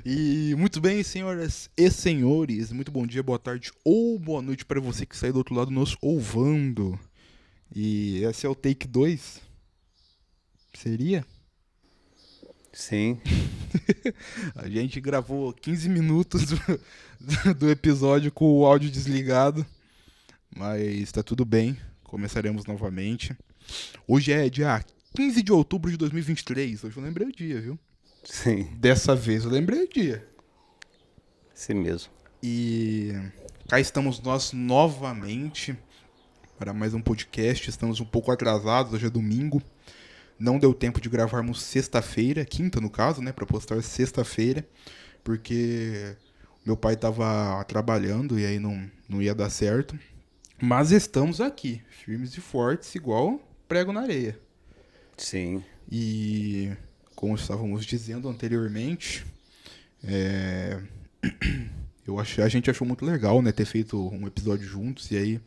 E muito bem, senhoras e senhores, muito bom dia, boa tarde ou boa noite para você que sai do outro lado nos ouvando. E esse é o take 2, seria? Sim, A gente gravou 15 minutos do episódio com o áudio desligado, mas tá tudo bem, começaremos novamente. Hoje é dia 15 de outubro de 2023, hoje eu lembrei o dia, viu? sim, Dessa vez eu lembrei o dia. sim mesmo. E cá estamos nós novamente para mais um podcast. Estamos um pouco atrasados, hoje é domingo. Não deu tempo de gravarmos sexta-feira, quinta no caso, né, para postar sexta-feira, porque meu pai estava trabalhando e aí não ia dar certo. Mas estamos aqui, firmes e fortes, igual prego na areia. Sim, E como estávamos dizendo anteriormente, é, a gente achou muito legal, né, ter feito um episódio juntos e aí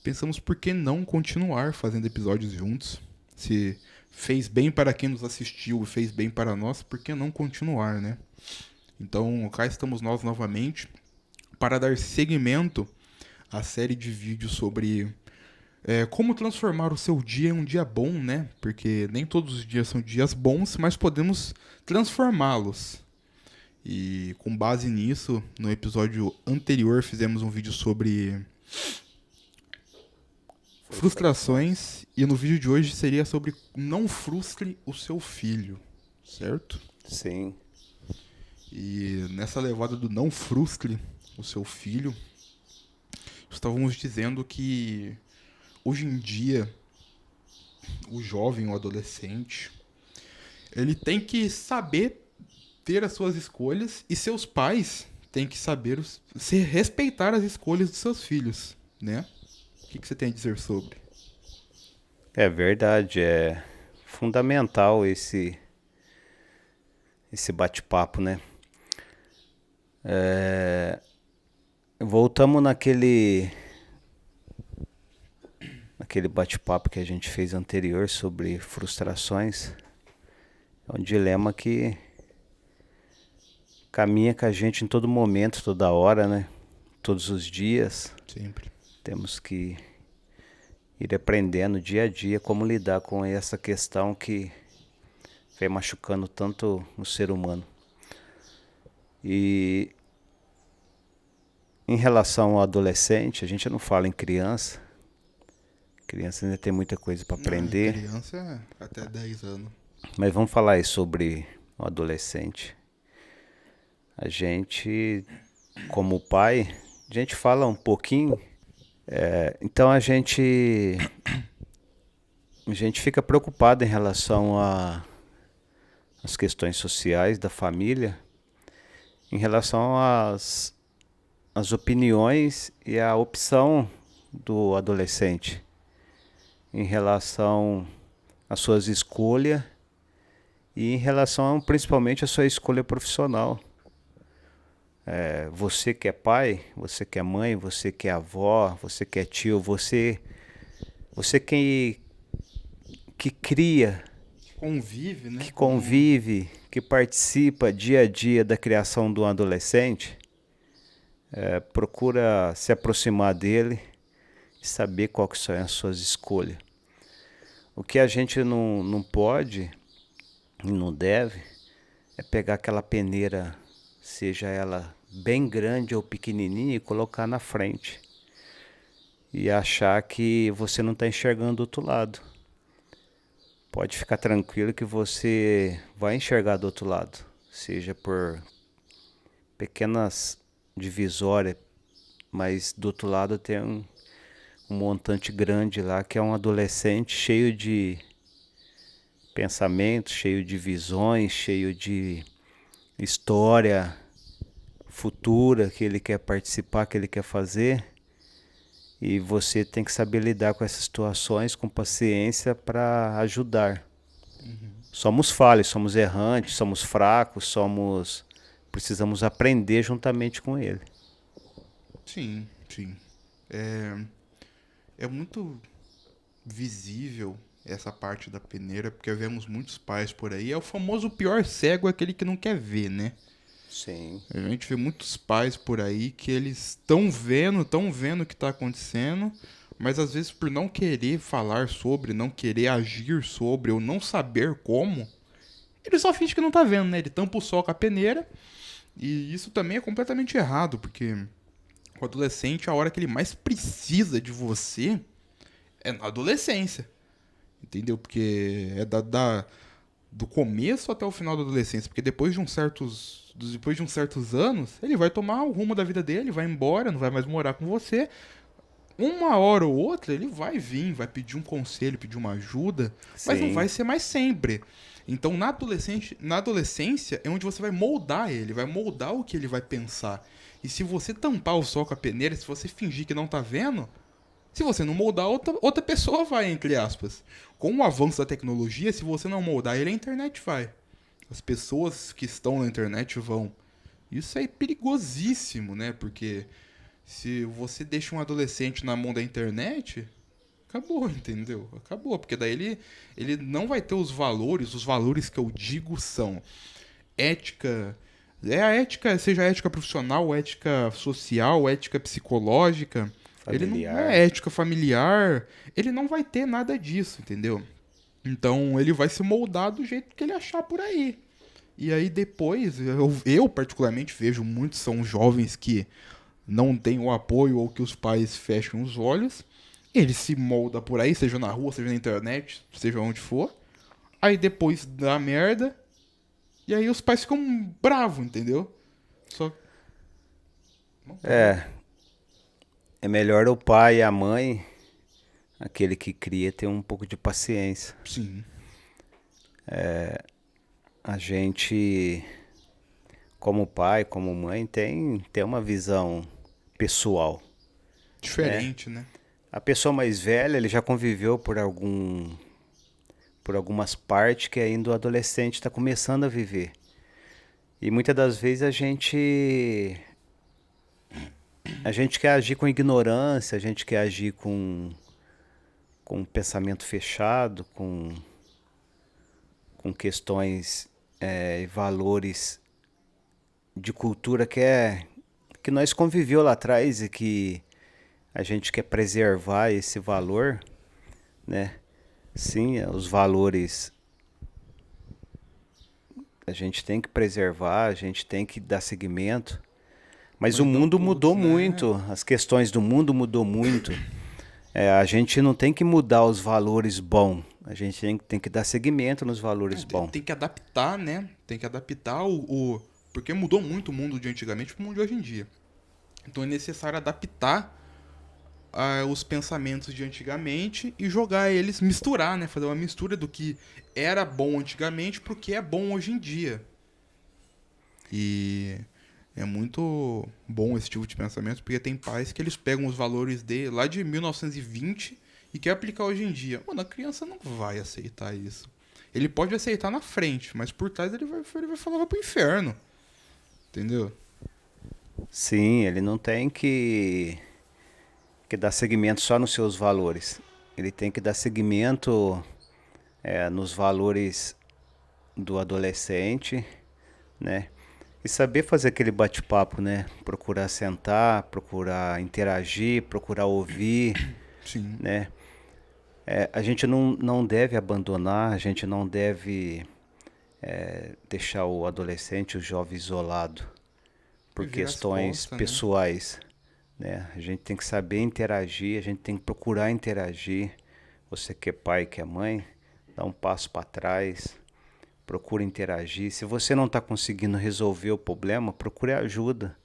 pensamos por que não continuar fazendo episódios juntos. Se fez bem para quem nos assistiu e fez bem para nós, por que não continuar, né? Então, cá estamos nós novamente para dar seguimento à série de vídeos sobre como transformar o seu dia em um dia bom, né? Porque nem todos os dias são dias bons, mas podemos transformá-los. E com base nisso, no episódio anterior fizemos um vídeo sobre frustrações. frustrações e no vídeo de hoje seria sobre não frustre o seu filho, certo? Sim, E nessa levada do não frustre o seu filho, estávamos dizendo que hoje em dia o jovem, o adolescente, ele tem que saber ter as suas escolhas e seus pais têm que saber se respeitar as escolhas dos seus filhos, né? O que você tem a dizer sobre? é verdade, é fundamental esse bate-papo, né? Voltamos naquele bate-papo que a gente fez anterior sobre frustrações. É um dilema que caminha com a gente em todo momento, toda hora, né? Todos os dias. Sempre. Temos que ir aprendendo dia a dia como lidar com essa questão que vem machucando tanto o ser humano. E em relação ao adolescente, a gente não fala em criança. Criança ainda tem muita coisa para Ah, aprender, criança é até 10 anos. mas vamos falar aí sobre o adolescente. A gente, como pai, a gente fala um pouquinho, então a gente fica preocupado em relação às questões sociais da família, em relação às opiniões e à opção do adolescente, em relação às suas escolhas e em relação principalmente à sua escolha profissional. Você que é pai, você que é mãe, você que é avó, você que é tio, você que cria, Convive, que né, com... convive, que participa dia a dia da criação do adolescente, procura se aproximar dele e saber qual que são as suas escolhas. O que a gente não pode e não deve é pegar aquela peneira, seja ela bem grande ou pequenininha, e colocar na frente e achar que você não está enxergando do outro lado. Pode ficar tranquilo que você vai enxergar do outro lado, seja por pequenas divisórias, mas do outro lado tem um montante grande lá que é um adolescente cheio de pensamentos, cheio de visões, cheio de história futura que ele quer participar, que ele quer fazer. E você tem que saber lidar com essas situações com paciência para ajudar. Somos falhos, somos errantes, somos fracos, precisamos aprender juntamente com ele. Sim, sim. É, é muito visível essa parte da peneira, porque vemos muitos pais por aí. É o famoso pior cego, aquele que não quer ver, né? Sim. A gente vê muitos pais por aí que eles estão vendo o que está acontecendo, mas às vezes por não querer falar sobre, não querer agir sobre ou não saber como, ele só finge que não tá vendo, né? Ele tampa o sol com a peneira. E isso também é completamente errado, porque o adolescente, a hora que ele mais precisa de você é na adolescência. Entendeu? Porque é do começo até o final da adolescência. Porque depois de uns certos anos, ele vai tomar o rumo da vida dele, vai embora, não vai mais morar com você. Uma hora ou outra, ele vai vir, vai pedir um conselho, pedir uma ajuda, mas não vai Sim. ser mais sempre. Então, na adolescência é onde você vai moldar ele, vai moldar o que ele vai pensar. E se você tampar o sol com a peneira, se você fingir que não tá vendo, se você não moldar, outra pessoa vai, entre aspas. Com o avanço da tecnologia, se você não moldar ele, a internet vai. As pessoas que estão na internet vão. Isso é perigosíssimo, né? Porque se você deixa um adolescente na mão da internet, acabou, entendeu? Acabou, porque daí ele não vai ter os valores que eu digo são ética, é a ética, seja a ética profissional, ética social, ética psicológica, ele não é Familiar. ética familiar, ele não vai ter nada disso, entendeu? Então ele vai se moldar do jeito que ele achar por aí. E aí depois, eu particularmente vejo muitos são jovens que não têm o apoio ou que os pais fecham os olhos. Ele se molda por aí, seja na rua, seja na internet, seja onde for. Aí depois dá merda. E aí os pais ficam bravos, entendeu? Só. Não, pode falar. É melhor o pai e a mãe, aquele que cria, ter um pouco de paciência. Sim. A gente, como pai, como mãe, tem uma visão pessoal, né? Diferente, né? A pessoa mais velha, ele já conviveu por algumas partes que ainda o adolescente está começando a viver. E muitas das vezes a gente quer agir com ignorância, a gente quer agir com um pensamento fechado, com questões e valores de cultura que nós conviveu lá atrás e que a gente quer preservar esse valor, né? Sim, os valores a gente tem que preservar, a gente tem que dar seguimento, mas o Mas não mundo mudou todos, né? muito, as questões do mundo mudou muito. A gente não tem que mudar os valores bons, a gente tem que dar seguimento nos valores bons. Tem que adaptar, né? Tem que adaptar porque mudou muito o mundo de antigamente pro mundo de hoje em dia. Então é necessário adaptar os pensamentos de antigamente e jogar eles, misturar, né? Fazer uma mistura do que era bom antigamente pro que é bom hoje em dia. E é muito bom esse tipo de pensamento, porque tem pais que eles pegam os valores lá de 1920 e quer aplicar hoje em dia. Mano, a criança não vai aceitar isso. Ele pode aceitar na frente, mas por trás ele vai falar vai pro inferno. Entendeu? Sim, ele não tem que dar seguimento só nos seus valores. Ele tem que dar seguimento nos valores do adolescente, né? E saber fazer aquele bate-papo, né? Procurar sentar, procurar interagir, procurar ouvir, Sim. né? A gente não deve abandonar, a gente não deve deixar o adolescente, o jovem isolado por Virar as questões costas, né? pessoais, né? A gente tem que saber interagir, a gente tem que procurar interagir. Você que é pai, que é mãe, dá um passo para trás, procura interagir. Se você não está conseguindo resolver o problema, procure ajuda,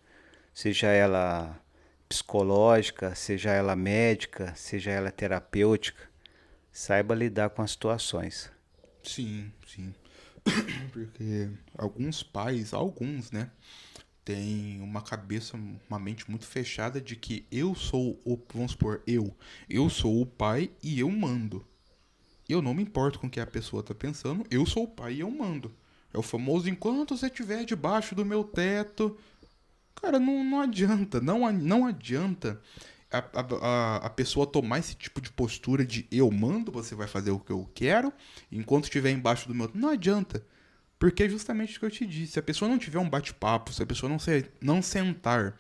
seja ela psicológica, seja ela médica, seja ela terapêutica. Saiba lidar com as situações. Sim, sim. Porque alguns, né, têm uma cabeça, uma mente muito fechada de que vamos supor, eu sou o pai e eu mando. Eu não me importo com o que a pessoa tá pensando, eu sou o pai e eu mando. É o famoso enquanto você estiver debaixo do meu teto. Cara, não adianta, não adianta a pessoa tomar esse tipo de postura de eu mando, você vai fazer o que eu quero, enquanto estiver embaixo do meu. Não adianta. Porque é justamente o que eu te disse. Se a pessoa não tiver um bate-papo, se a pessoa não sentar,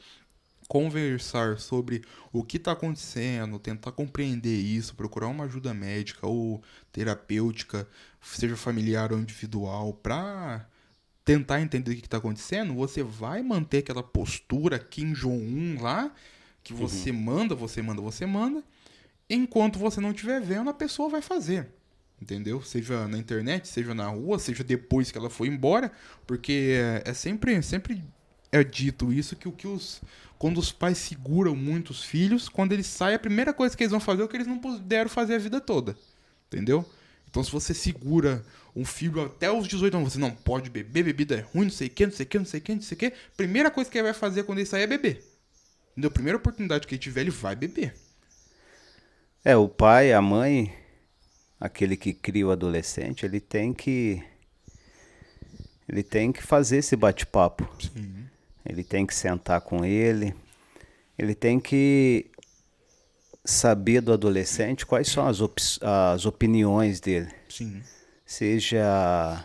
conversar sobre o que está acontecendo, tentar compreender isso, procurar uma ajuda médica ou terapêutica, seja familiar ou individual, para tentar entender o que está acontecendo, você vai manter aquela postura Kim Jong-un lá, que você manda, você manda, você manda, enquanto você não estiver vendo, a pessoa vai fazer. Entendeu? Seja na internet, seja na rua, seja depois que ela foi embora, porque sempre é dito isso que quando os pais seguram muito os filhos, quando eles saem, a primeira coisa que eles vão fazer é o que eles não puderam fazer a vida toda. Entendeu? Então se você segura um filho até os 18 anos, você não pode beber, bebida é ruim, não sei o que, não sei o que, não sei o que, não sei o que, primeira coisa que ele vai fazer quando ele sair é beber. Entendeu? Primeira oportunidade que ele tiver, ele vai beber. O pai, a mãe, aquele que cria o adolescente, ele tem que fazer esse bate-papo. Sim. Ele tem que sentar com ele tem que saber do adolescente quais são as opiniões dele. Sim. Seja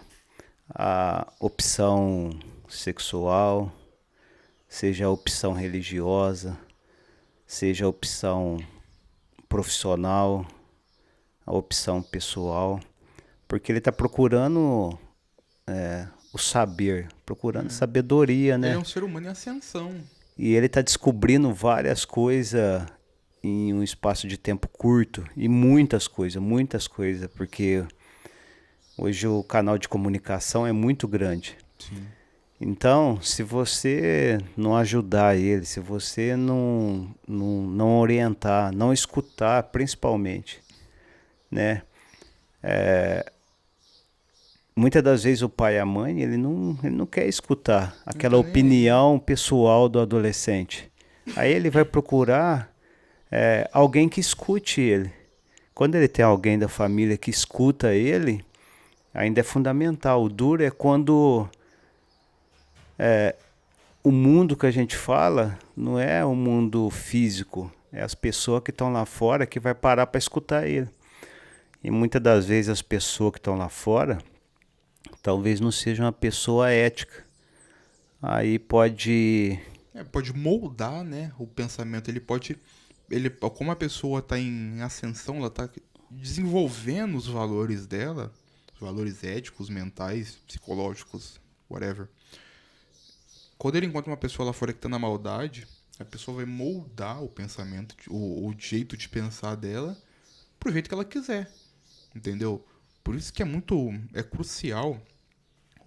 a opção sexual, seja a opção religiosa, seja a opção profissional, a opção pessoal, porque ele está procurando o saber, procurando sabedoria, Ele é né? um ser humano em ascensão. E ele está descobrindo várias coisas em um espaço de tempo curto, e muitas coisas, porque hoje o canal de comunicação é muito grande. Sim. Então, se você não ajudar ele, se você não orientar, não escutar principalmente, né? Muitas das vezes o pai e a mãe, ele não quer escutar aquela Não tá nem aí. opinião pessoal do adolescente. Aí ele vai procurar alguém que escute ele. Quando ele tem alguém da família que escuta ele, ainda é fundamental. O duro é quando o mundo que a gente fala não é o mundo físico, é as pessoas que estão lá fora que vai parar para escutar ele. E muitas das vezes as pessoas que estão lá fora talvez não seja uma pessoa ética. Aí pode... Pode moldar, né, o pensamento. Como a pessoa está em ascensão, ela está desenvolvendo os valores dela, os valores éticos, mentais, psicológicos, whatever. Quando ele encontra uma pessoa lá fora que está na maldade, a pessoa vai moldar o pensamento, o jeito de pensar dela, pro jeito que ela quiser, entendeu? Por isso que é crucial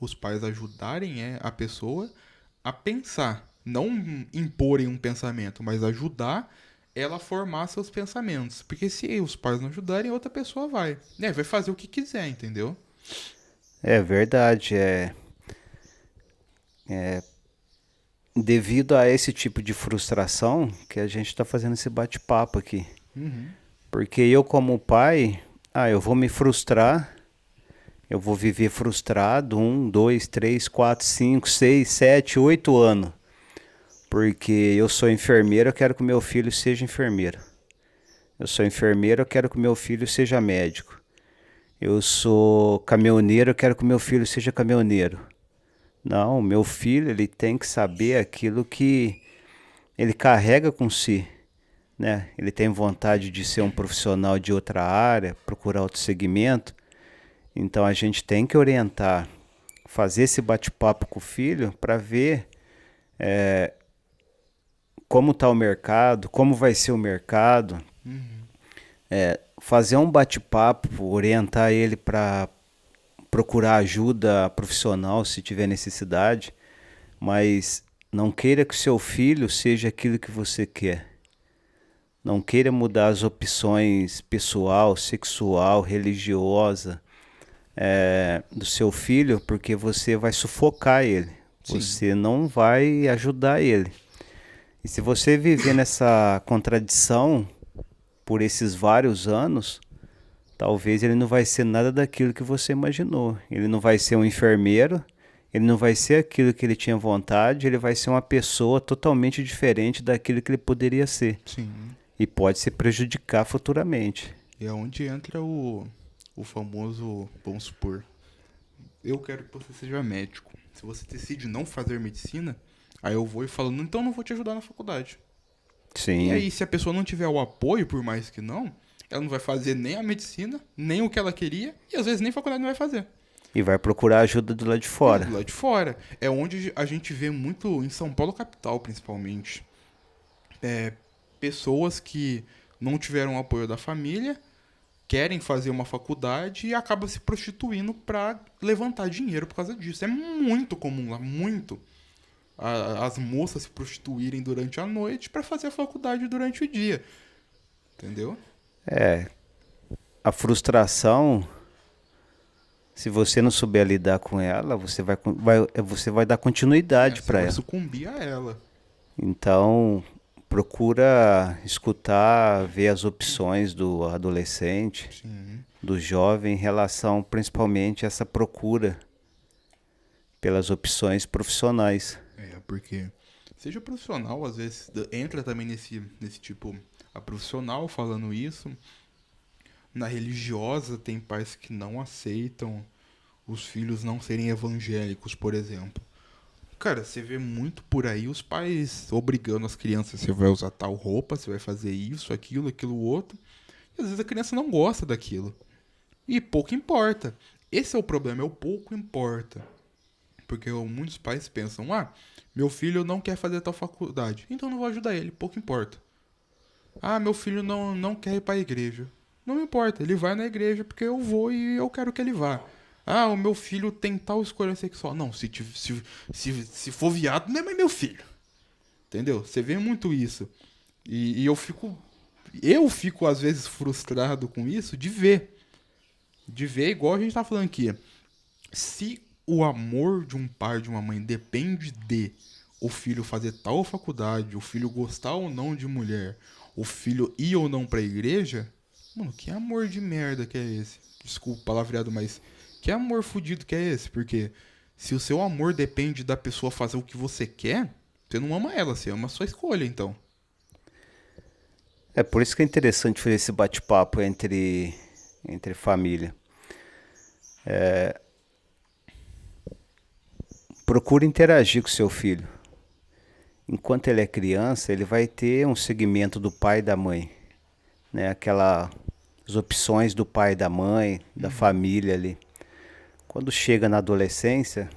os pais ajudarem a pessoa a pensar. Não imporem um pensamento, mas ajudar ela a formar seus pensamentos. Porque se os pais não ajudarem, outra pessoa vai. Vai fazer o que quiser, entendeu? É verdade, devido a esse tipo de frustração que a gente está fazendo esse bate-papo aqui. Porque eu como pai, eu vou me frustrar, eu vou viver frustrado 1, 2, 3, 4, 5, 6, 7, 8 anos. Porque eu sou enfermeiro, eu quero que meu filho seja enfermeiro. Eu sou enfermeiro, eu quero que meu filho seja médico. Eu sou caminhoneiro, eu quero que meu filho seja caminhoneiro. Não, meu filho, ele tem que saber aquilo que ele carrega com si, né? Ele tem vontade de ser um profissional de outra área, procurar outro segmento. Então a gente tem que orientar, fazer esse bate-papo com o filho para ver como está o mercado, como vai ser o mercado. Fazer um bate-papo, orientar ele para procurar ajuda profissional se tiver necessidade, mas não queira que o seu filho seja aquilo que você quer. Não queira mudar as opções pessoal, sexual, religiosa do seu filho, porque você vai sufocar ele. Sim. Você não vai ajudar ele. E se você viver nessa contradição por esses vários anos, talvez ele não vai ser nada daquilo que você imaginou. Ele não vai ser um enfermeiro, ele não vai ser aquilo que ele tinha vontade, ele vai ser uma pessoa totalmente diferente daquilo que ele poderia ser. Sim. E pode se prejudicar futuramente. E é onde entra o famoso, vamos supor, eu quero que você seja médico. Se você decide não fazer medicina, aí eu vou e falo, então não vou te ajudar na faculdade. E Sim. aí, se a pessoa não tiver o apoio, por mais que não, ela não vai fazer nem a medicina, nem o que ela queria, e às vezes nem faculdade não vai fazer. E vai procurar ajuda do lado de É, do fora. lado de fora. É onde a gente vê muito, em São Paulo capital principalmente, pessoas que não tiveram o apoio da família, querem fazer uma faculdade e acabam se prostituindo para levantar dinheiro por causa disso. É muito comum lá, muito. As moças se prostituírem durante a noite para fazer a faculdade durante o dia. Entendeu? É, a frustração, se você não souber lidar com ela, você vai dar continuidade Você para vai ela. sucumbir a ela. Então, procura escutar, ver as opções do adolescente, Sim. do jovem em relação principalmente a essa procura pelas opções profissionais. Porque seja profissional, às vezes entra também nesse tipo, a profissional falando isso. Na religiosa, tem pais que não aceitam os filhos não serem evangélicos, por exemplo. Cara, você vê muito por aí os pais obrigando as crianças, você vai usar tal roupa, você vai fazer isso, aquilo outro. E às vezes a criança não gosta daquilo. E pouco importa. Esse é o problema, é o pouco importa. Porque muitos pais pensam, meu filho não quer fazer tal faculdade, então não vou ajudar ele, pouco importa. Meu filho não quer ir para a igreja. Não importa, ele vai na igreja porque eu vou e eu quero que ele vá. O meu filho tem tal escolha sexual. Não, se for viado, não é mais meu filho. Entendeu? Você vê muito isso. E eu fico às vezes frustrado com isso de ver. De ver, igual a gente tá falando aqui. Se o amor de um pai, de uma mãe, depende de o filho fazer tal faculdade, o filho gostar ou não de mulher, o filho ir ou não pra igreja, mano, que amor de merda que é esse? Desculpa o palavreado, mas que amor fudido que é esse? Porque se o seu amor depende da pessoa fazer o que você quer, você não ama ela, você ama a sua escolha, então. É por isso que é interessante fazer esse bate-papo entre família. Procure interagir com seu filho. Enquanto ele é criança, ele vai ter um segmento do pai e da mãe, né? As opções do pai e da mãe, da família ali. Quando chega na adolescência,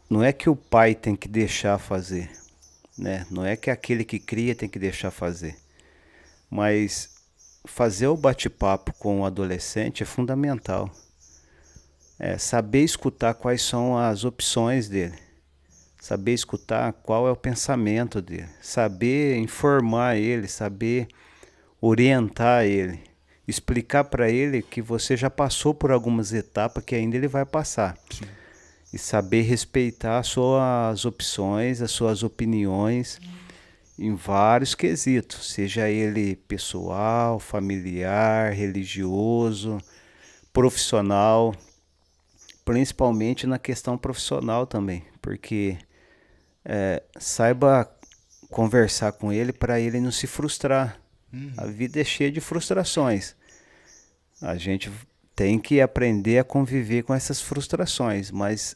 não é que o pai tem que deixar fazer, né? Não é que aquele que cria tem que deixar fazer. Mas fazer o bate-papo com o adolescente é fundamental. Saber escutar quais são as opções dele. Saber escutar qual é o pensamento dele. Saber informar ele, saber orientar ele. Explicar para ele que você já passou por algumas etapas que ainda ele vai passar. Sim. E saber respeitar as suas opções, as suas opiniões em vários quesitos, seja ele pessoal, familiar, religioso, profissional, principalmente na questão profissional também, porque saiba conversar com ele para ele não se frustrar. A vida é cheia de frustrações. A gente tem que aprender a conviver com essas frustrações, mas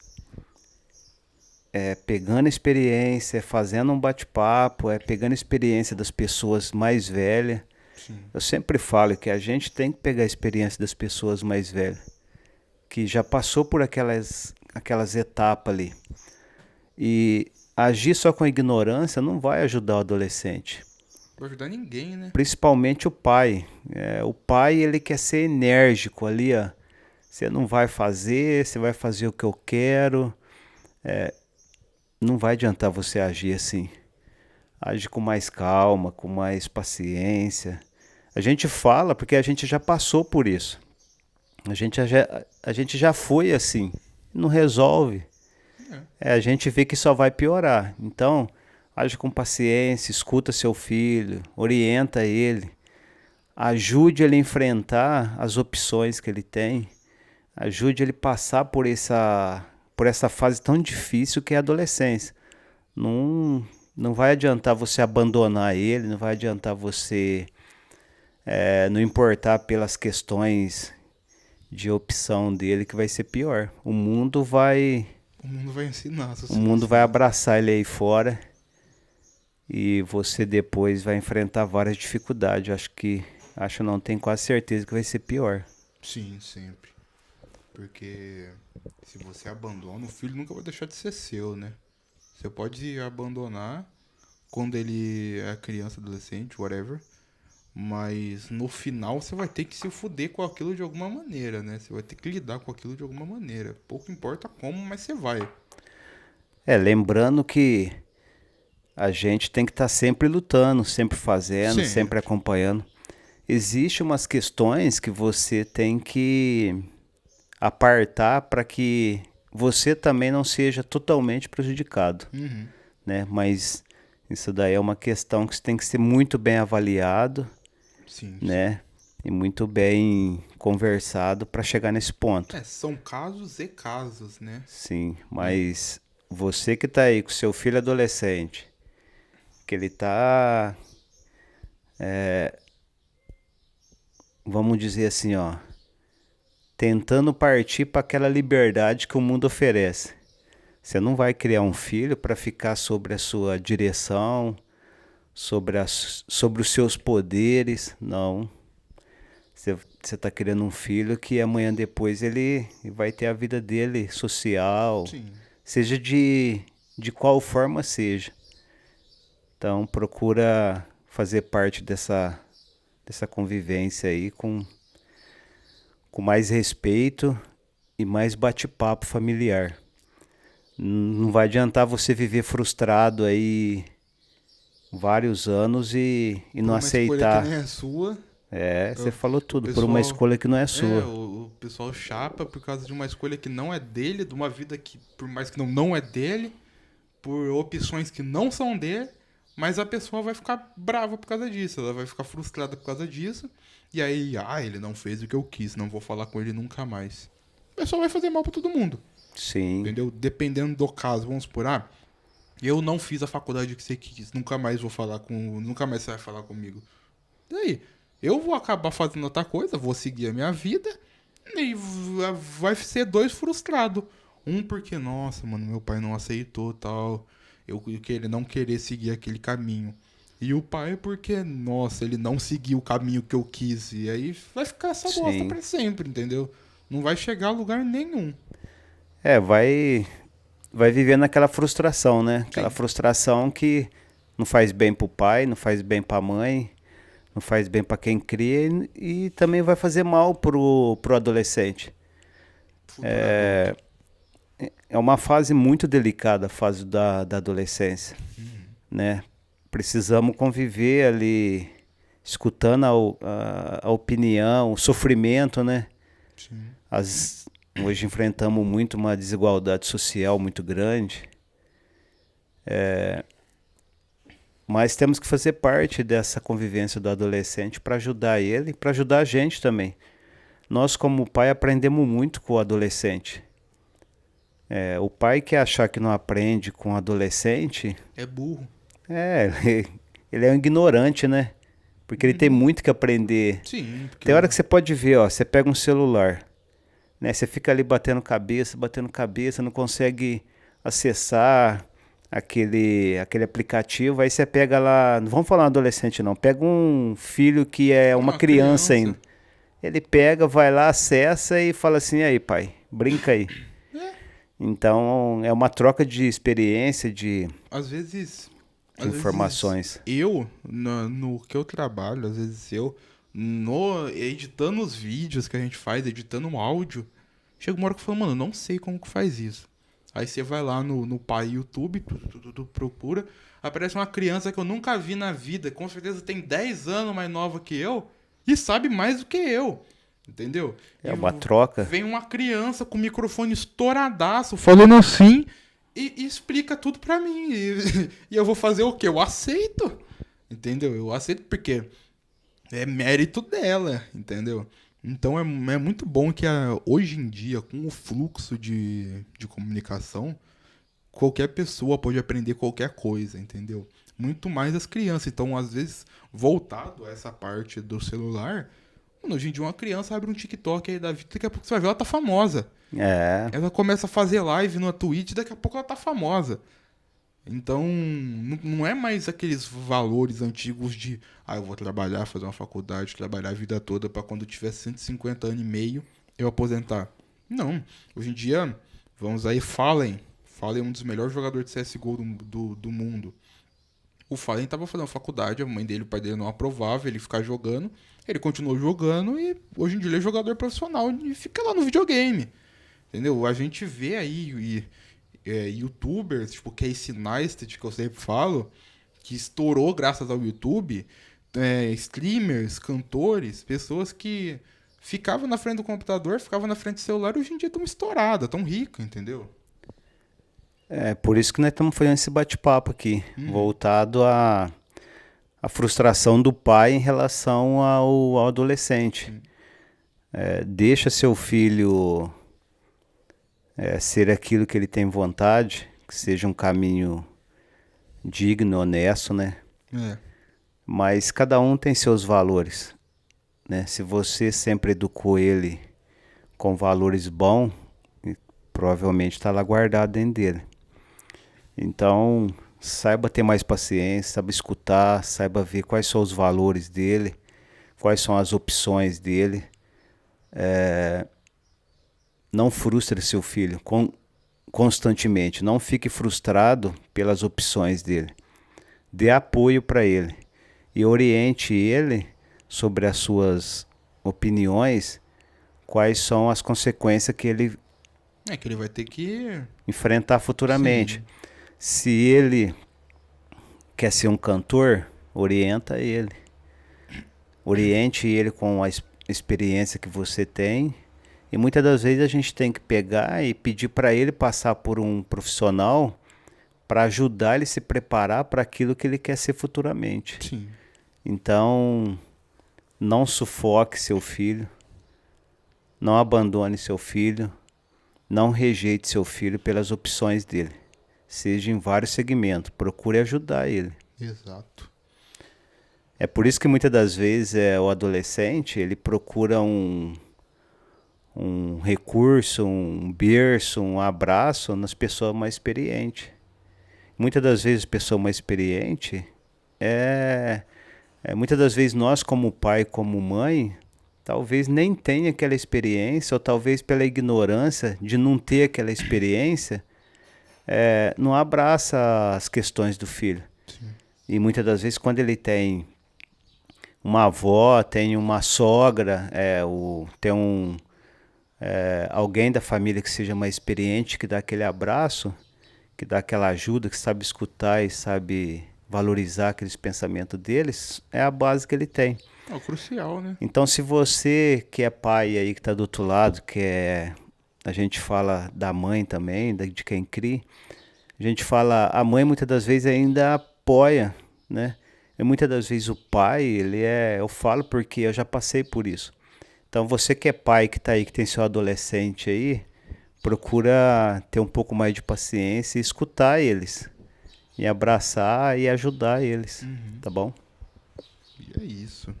pegando experiência, fazendo um bate-papo, pegando experiência das pessoas mais velhas. Sim. Eu sempre falo que a gente tem que pegar a experiência das pessoas mais velhas, que já passou por aquelas etapas ali. E agir só com ignorância não vai ajudar o adolescente. Não vai ajudar ninguém, né? Principalmente o pai. O pai, ele quer ser enérgico ali, ó. Você não vai fazer, você vai fazer o que eu quero. Não vai adiantar você agir assim. Age com mais calma, com mais paciência. A gente fala porque a gente já passou por isso. A gente já foi assim. Não resolve. A gente vê que só vai piorar. Então, age com paciência, escuta seu filho, orienta ele. Ajude ele a enfrentar as opções que ele tem. Ajude ele a passar por essa fase tão difícil que é a adolescência. Não vai adiantar você abandonar ele, não vai adiantar você não importar pelas questões de opção dele que vai ser pior. O mundo vai ensinar. O mundo vai abraçar ele aí fora e você depois vai enfrentar várias dificuldades. Acho não, tenho quase certeza que vai ser pior. Sim, sempre. Porque se você abandona, o filho nunca vai deixar de ser seu, né? Você pode abandonar quando ele é criança, adolescente, whatever. Mas no final você vai ter que se fuder com aquilo de alguma maneira, né? Você vai ter que lidar com aquilo de alguma maneira. Pouco importa como, mas você vai. Lembrando que a gente tem que estar sempre lutando, sempre fazendo, sempre acompanhando. Existem umas questões que você tem que apartar para que você também não seja totalmente prejudicado, né? Mas isso daí é uma questão que tem que ser muito bem avaliado, né? E muito bem conversado para chegar nesse ponto. São casos e casos, né? Sim, mas você que tá aí com seu filho adolescente, que ele tá, vamos dizer assim, ó, tentando partir para aquela liberdade que o mundo oferece. Você não vai criar um filho para ficar sobre a sua direção, sobre os seus poderes, não. Você está criando um filho que amanhã depois ele vai ter a vida dele social, seja de qual forma seja. Então procura fazer parte dessa convivência aí com mais respeito e mais bate-papo familiar. Não vai adiantar você viver frustrado aí vários anos e não aceitar. Por uma escolha que nem é sua. Você falou tudo, por uma escolha que não é sua. O pessoal chapa por causa de uma escolha que não é dele, de uma vida que, por mais que não é dele, por opções que não são dele, mas a pessoa vai ficar brava por causa disso, ela vai ficar frustrada por causa disso, e aí, ele não fez o que eu quis, não vou falar com ele nunca mais. O pessoal vai fazer mal pra todo mundo. Sim. Entendeu? Dependendo do caso, vamos supor, eu não fiz a faculdade que você quis, nunca mais você vai falar comigo. E aí? Eu vou acabar fazendo outra coisa, vou seguir a minha vida e vai ser dois frustrados. Um porque, nossa, mano, meu pai não aceitou tal, eu que ele não querer seguir aquele caminho. E o pai porque, nossa, ele não seguiu o caminho que eu quis. E aí vai ficar essa bosta pra sempre, entendeu? Não vai chegar a lugar nenhum. Vai viver naquela frustração, né? Aquela frustração que não faz bem pro pai, não faz bem pra mãe, não faz bem para quem cria e também vai fazer mal pro adolescente. É uma fase muito delicada, a fase da adolescência, né? Precisamos conviver ali, escutando a opinião, o sofrimento, né? Hoje enfrentamos muito uma desigualdade social muito grande. Mas temos que fazer parte dessa convivência do adolescente para ajudar ele e para ajudar a gente também. Nós, como pai, aprendemos muito com o adolescente. O pai que achar que não aprende com o adolescente... É burro. Ele é um ignorante, né? Porque ele tem muito que aprender. Sim. Tem hora que você pode ver, você pega um celular, né? Você fica ali batendo cabeça, não consegue acessar aquele aplicativo, aí você pega lá, não vamos falar um adolescente não, pega um filho que é uma criança ainda. Ele pega, vai lá, acessa e fala assim, aí pai, brinca aí. Então é uma troca de experiência, de informações. No que eu trabalho, às vezes editando os vídeos que a gente faz, editando um áudio, chega uma hora que eu falo, mano, eu não sei como que faz isso. Aí você vai lá no pai YouTube, procura, aparece uma criança que eu nunca vi na vida, com certeza tem 10 anos mais nova que eu, e sabe mais do que eu, entendeu? Uma troca. Vem uma criança com o microfone estouradaço, falando assim, e explica tudo pra mim. E eu vou fazer o quê? Eu aceito, entendeu? Eu aceito porque é mérito dela, entendeu? Então é muito bom que hoje em dia, com o fluxo de comunicação, qualquer pessoa pode aprender qualquer coisa, entendeu? Muito mais as crianças. Então, às vezes, voltado a essa parte do celular, Mano, hoje em dia uma criança abre um TikTok aí da vida, daqui a pouco você vai ver, ela tá famosa. É, Ela começa a fazer live no Twitch, daqui a pouco ela tá famosa. Então, não é mais aqueles valores antigos de, eu vou trabalhar, fazer uma faculdade, trabalhar a vida toda pra quando eu tiver 150 anos e meio eu aposentar. Não. Hoje em dia, vamos aí, Fallen. Fallen é um dos melhores jogadores de CSGO do mundo. O Fallen tava fazendo faculdade, a mãe dele, o pai dele não aprovava ele ficar jogando. Ele continuou jogando e hoje em dia ele é jogador profissional e fica lá no videogame. Entendeu? A gente vê aí youtubers, tipo Casey Neistat, que eu sempre falo, que estourou graças ao YouTube, streamers, cantores, pessoas que ficavam na frente do computador, ficavam na frente do celular e hoje em dia estão estouradas, tão ricas, entendeu? por isso que nós estamos fazendo esse bate-papo aqui, voltado à frustração do pai em relação ao adolescente. Deixa seu filho ser aquilo que ele tem vontade, que seja um caminho digno, honesto, né? É, Mas cada um tem seus valores, né? Se você sempre educou ele com valores bons, provavelmente está lá guardado dentro dele. Então, saiba ter mais paciência, saiba escutar, saiba ver quais são os valores dele, quais são as opções dele. Não frustre seu filho constantemente, não fique frustrado pelas opções dele. Dê apoio para ele e oriente ele sobre as suas opiniões, quais são as consequências que ele que ele vai ter que... enfrentar futuramente. Sim. Se ele quer ser um cantor, orienta ele. Oriente ele com a experiência que você tem. E muitas das vezes a gente tem que pegar e pedir para ele passar por um profissional para ajudar ele a se preparar para aquilo que ele quer ser futuramente. Sim. Então, não sufoque seu filho, não abandone seu filho, não rejeite seu filho pelas opções dele. Seja em vários segmentos, procure ajudar ele. Exato. É por isso que muitas das vezes o adolescente ele procura um recurso, um berço, um abraço nas pessoas mais experientes. Muitas das vezes a pessoa mais experiente muitas das vezes nós como pai, como mãe, talvez nem tenha aquela experiência, ou talvez pela ignorância de não ter aquela experiência, não abraça as questões do filho. Sim. E muitas das vezes quando ele tem uma avó, tem uma sogra, tem alguém da família que seja mais experiente, que dá aquele abraço, que dá aquela ajuda, que sabe escutar e sabe valorizar aqueles pensamentos deles, é a base que ele tem. É o crucial, né? Então, se você que é pai aí, que está do outro lado, a gente fala da mãe também, de quem cria, a gente fala, a mãe muitas das vezes ainda apoia, né? E muitas das vezes o pai, eu falo porque eu já passei por isso. Então, você que é pai, que está aí, que tem seu adolescente aí, procura ter um pouco mais de paciência e escutar eles. E abraçar e ajudar eles, tá bom? E é isso.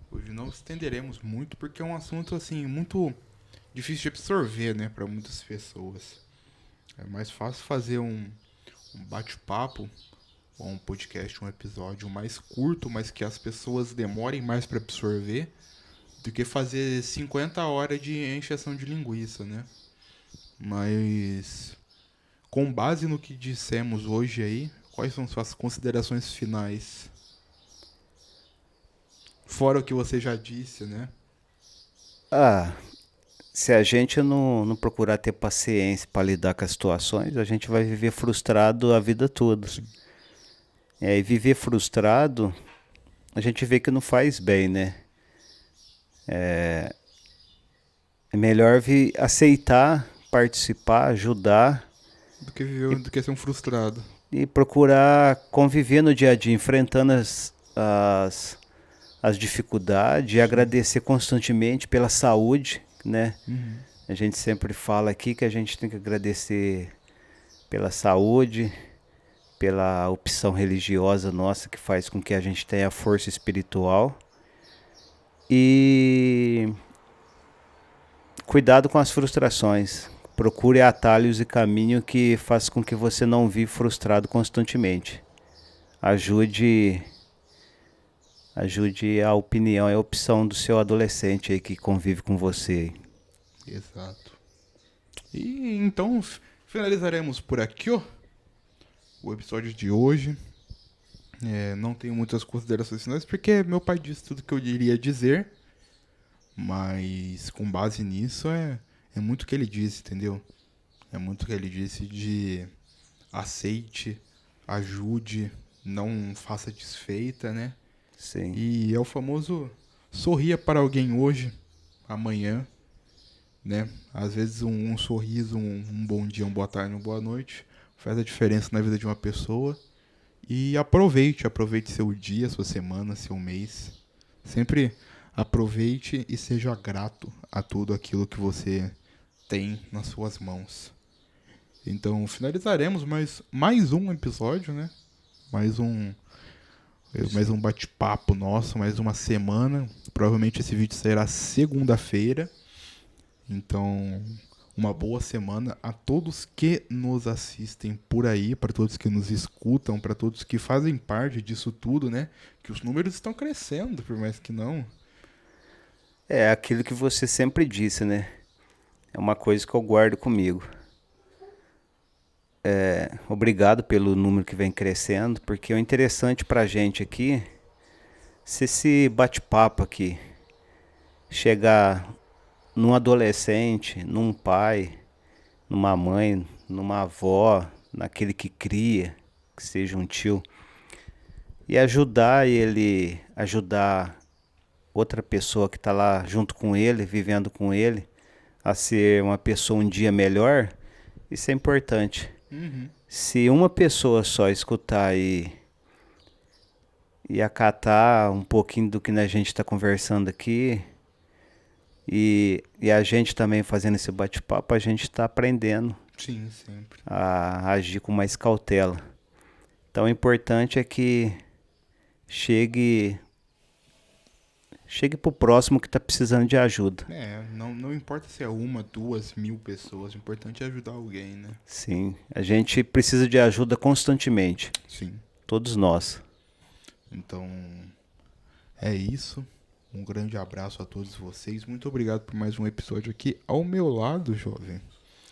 Hoje não estenderemos muito porque é um assunto assim muito difícil de absorver, né, para muitas pessoas. É mais fácil fazer um bate-papo ou um podcast, um episódio mais curto, mas que as pessoas demorem mais para absorver, do que fazer 50 horas de encheção de linguiça, né? Mas com base no que dissemos hoje aí, quais são suas considerações finais? Fora o que você já disse, né? Se a gente não procurar ter paciência para lidar com as situações, a gente vai viver frustrado a vida toda. E viver frustrado, a gente vê que não faz bem, né? É melhor aceitar, participar, ajudar Do que viver, do que ser um frustrado. e procurar conviver no dia a dia, enfrentando as dificuldades e agradecer constantemente pela saúde, né? A gente sempre fala aqui que a gente tem que agradecer pela saúde, pela opção religiosa nossa que faz com que a gente tenha força espiritual E cuidado com as frustrações. Procure atalhos e caminho que faça com que você não viva frustrado constantemente. Ajude a opinião e a opção do seu adolescente aí que convive com você. Exato. E então finalizaremos por aqui, ó, o episódio de hoje. Não tenho muitas considerações finais porque meu pai disse tudo que eu iria dizer, mas com base nisso é muito o que ele disse, entendeu? É muito o que ele disse de aceite, ajude, não faça desfeita, né? Sim. E é o famoso sorria para alguém hoje, amanhã, né? Às vezes um sorriso, um bom dia, uma boa tarde, uma boa noite faz a diferença na vida de uma pessoa. E aproveite seu dia, sua semana, seu mês. Sempre aproveite e seja grato a tudo aquilo que você tem nas suas mãos. Então finalizaremos mais um episódio, né? Mais um bate-papo nosso, mais uma semana. Provavelmente esse vídeo sairá segunda-feira. Então, uma boa semana a todos que nos assistem por aí, para todos que nos escutam, para todos que fazem parte disso tudo, né? Que os números estão crescendo, por mais que não. É aquilo que você sempre disse, né? É uma coisa que eu guardo comigo. Obrigado pelo número que vem crescendo, porque o interessante pra gente aqui, se esse bate-papo aqui chegar num adolescente, num pai, numa mãe, numa avó, naquele que cria, que seja um tio, e ajudar outra pessoa que está lá junto com ele, vivendo com ele, a ser uma pessoa um dia melhor, isso é importante. Uhum. Se uma pessoa só escutar e acatar um pouquinho do que a gente está conversando aqui, e a gente também fazendo esse bate-papo, a gente está aprendendo Sim, sempre. a agir com mais cautela. Então o importante é que chegue pro próximo que está precisando de ajuda. Não importa se é 1, 2, 1000 pessoas, o importante é ajudar alguém, né? Sim, a gente precisa de ajuda constantemente, Sim. todos nós. Então, é isso. Um grande abraço a todos vocês. Muito obrigado por mais um episódio aqui ao meu lado, jovem.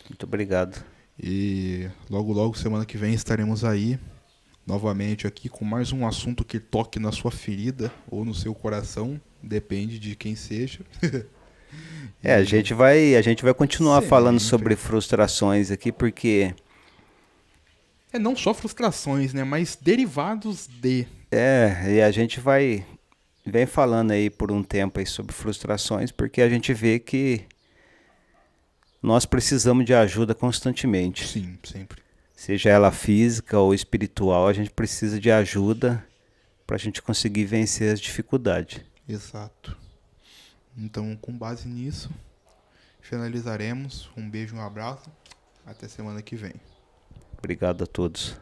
Muito obrigado. E logo, semana que vem, estaremos aí novamente aqui com mais um assunto que toque na sua ferida ou no seu coração. Depende de quem seja. A gente vai continuar falando Sempre. sobre frustrações aqui, porque Não só frustrações, né? Mas derivados de. e a gente vem falando aí por um tempo aí sobre frustrações, porque a gente vê que nós precisamos de ajuda constantemente. Sim, sempre. Seja ela física ou espiritual, a gente precisa de ajuda para a gente conseguir vencer as dificuldades. Exato. Então, com base nisso, finalizaremos. Um beijo, um abraço. Até semana que vem. Obrigado a todos.